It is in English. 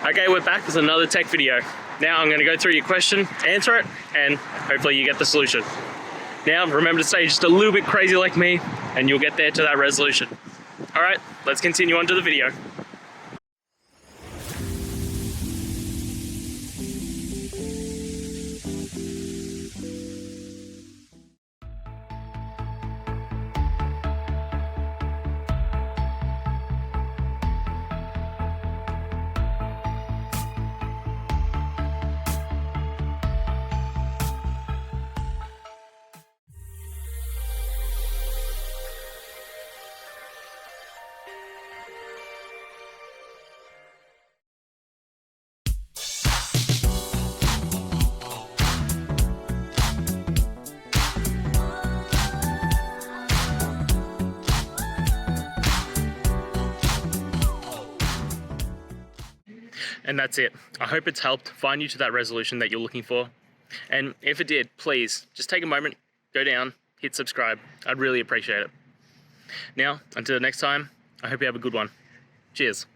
Okay, we're back with another tech video. Now I'm going to go through your question, answer it, and hopefully you get the solution. Now remember to stay just a little bit crazy like me, and you'll get there to that resolution. Alright, let's continue on to the video. And that's it. I hope it's helped find you to that resolution that you're looking for. And if it did, please just take a moment, go down, hit subscribe. I'd really appreciate it. Now, until next time, I hope you have a good one. Cheers.